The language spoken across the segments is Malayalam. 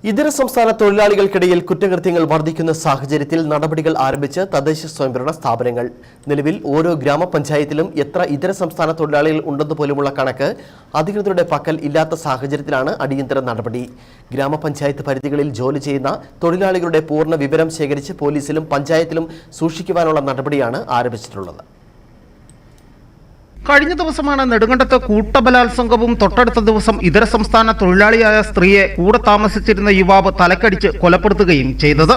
ഇതര സംസ്ഥാന തൊഴിലാളികൾക്കിടയിൽ കുറ്റകൃത്യങ്ങൾ വർദ്ധിക്കുന്ന സാഹചര്യത്തിൽ നടപടികൾ ആരംഭിച്ച് തദ്ദേശ സ്വയംഭരണ സ്ഥാപനങ്ങൾ. നിലവിൽ ഓരോ ഗ്രാമപഞ്ചായത്തിലും എത്ര ഇതര സംസ്ഥാന തൊഴിലാളികൾ ഉണ്ടെന്ന് പോലുമുള്ള കണക്ക് അധികൃതരുടെ പക്കൽ ഇല്ലാത്ത സാഹചര്യത്തിലാണ് അടിയന്തര നടപടി. ഗ്രാമപഞ്ചായത്ത് പരിധികളിൽ ജോലി ചെയ്യുന്ന തൊഴിലാളികളുടെ പൂർണ്ണ വിവരം ശേഖരിച്ച് പോലീസിലും പഞ്ചായത്തിലും സൂക്ഷിക്കുവാനുള്ള നടപടിയാണ് ആരംഭിച്ചിട്ടുള്ളത്. കഴിഞ്ഞ ദിവസമാണ് നെടുങ്കണ്ടത്ത് കൂട്ടബലാത്സംഗവും തൊട്ടടുത്ത ദിവസം ഇതര സംസ്ഥാന തൊഴിലാളിയായ സ്ത്രീയെ കൂടെ താമസിച്ചിരുന്ന യുവാവ് തലക്കടിച്ച് കൊലപ്പെടുത്തുകയും ചെയ്തത്.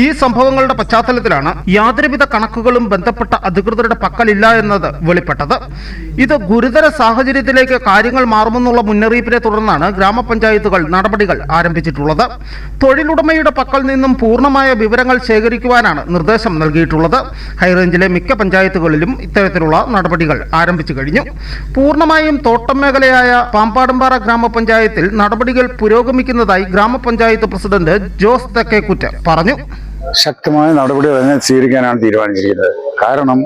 ഈ സംഭവങ്ങളുടെ പശ്ചാത്തലത്തിലാണ് യാതൊരുവിധ കണക്കുകളും ബന്ധപ്പെട്ട അധികൃതരുടെ പക്കലില്ല എന്നത് വെളിപ്പെട്ടത്. ഇത് ഗുരുതര സാഹചര്യത്തിലേക്ക് കാര്യങ്ങൾ മാറുമെന്നുള്ള മുന്നറിയിപ്പിനെ തുടർന്നാണ് ഗ്രാമപഞ്ചായത്തുകൾ നടപടികൾ ആരംഭിച്ചിട്ടുള്ളത്. തൊഴിലുടമയുടെ പക്കൽ നിന്നും പൂർണ്ണമായ വിവരങ്ങൾ ശേഖരിക്കുവാനാണ് നിർദ്ദേശം നൽകിയിട്ടുള്ളത്. ഹൈറേഞ്ചിലെ മിക്ക പഞ്ചായത്തുകളിലും ഇത്തരത്തിലുള്ള നടപടികൾ ആരംഭിച്ചു കഴിഞ്ഞു. പൂർണ്ണമായും തോട്ടം മേഖലയായ പാമ്പാടുംപാറ ഗ്രാമപഞ്ചായത്തിൽ നടപടികൾ പുരോഗമിക്കുന്നതായി ഗ്രാമപഞ്ചായത്ത് പ്രസിഡന്റ് ജോസ് തെക്കേക്കുറ്റ് പറഞ്ഞു. ശക്തമായ നടപടി തന്നെ സ്വീകരിക്കാനാണ് തീരുമാനിച്ചിരിക്കുന്നത്. കാരണം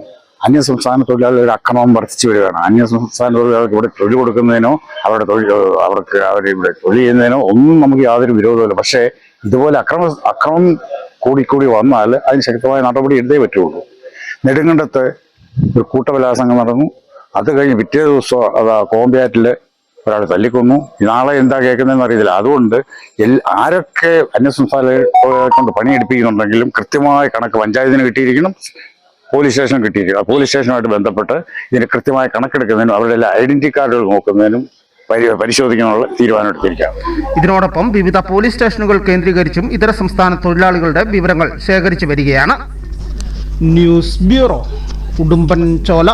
അന്യസംസ്ഥാന തൊഴിലാളികളുടെ അക്രമം വർദ്ധിച്ചു വരികയാണ്. അന്യസംസ്ഥാന തൊഴിലാളികൾക്ക് ഇവിടെ തൊഴിൽ കൊടുക്കുന്നതിനോ അവരിവിടെ തൊഴിൽ ചെയ്യുന്നതിനോ ഒന്നും നമുക്ക് യാതൊരു വിരോധമില്ല. പക്ഷേ ഇതുപോലെ അക്രമം കൂടി വന്നാൽ അതിന് ശക്തമായ നടപടി എടുത്തേ പറ്റുള്ളൂ. നെടുങ്കണ്ടത്ത് ഒരു കൂട്ടബലാത്സംഗം നടന്നു. അത് കഴിഞ്ഞ് പിറ്റേ ദിവസം കോമ്പിയാറ്റിൽ ഒരാൾ തല്ലിക്കൊന്നു. നാളെ എന്താ കേൾക്കുന്നതെന്ന് അറിയത്തില്ല. അതുകൊണ്ട് ആരൊക്കെ അന്യസംസ്ഥാനങ്ങളെ കൊണ്ട് പണിയെടുപ്പിക്കുന്നുണ്ടെങ്കിലും കൃത്യമായ കണക്ക് പഞ്ചായത്തിന് കിട്ടിയിരിക്കണം, പോലീസ് സ്റ്റേഷൻ കിട്ടിയിരിക്കണം. പോലീസ് സ്റ്റേഷനുമായിട്ട് ബന്ധപ്പെട്ട് ഇതിന് കൃത്യമായ കണക്കെടുക്കുന്നതിനും അവരുടെ എല്ലാ ഐഡന്റിറ്റി കാർഡുകൾ നോക്കുന്നതിനും പരിശോധിക്കാനുള്ള തീരുമാനം എടുത്തിരിക്കുകയാണ്. ഇതിനോടൊപ്പം വിവിധ പോലീസ് സ്റ്റേഷനുകൾ കേന്ദ്രീകരിച്ചും ഇതര സംസ്ഥാന തൊഴിലാളികളുടെ വിവരങ്ങൾ ശേഖരിച്ചു വരികയാണ്. News bureau, Udumbanchola.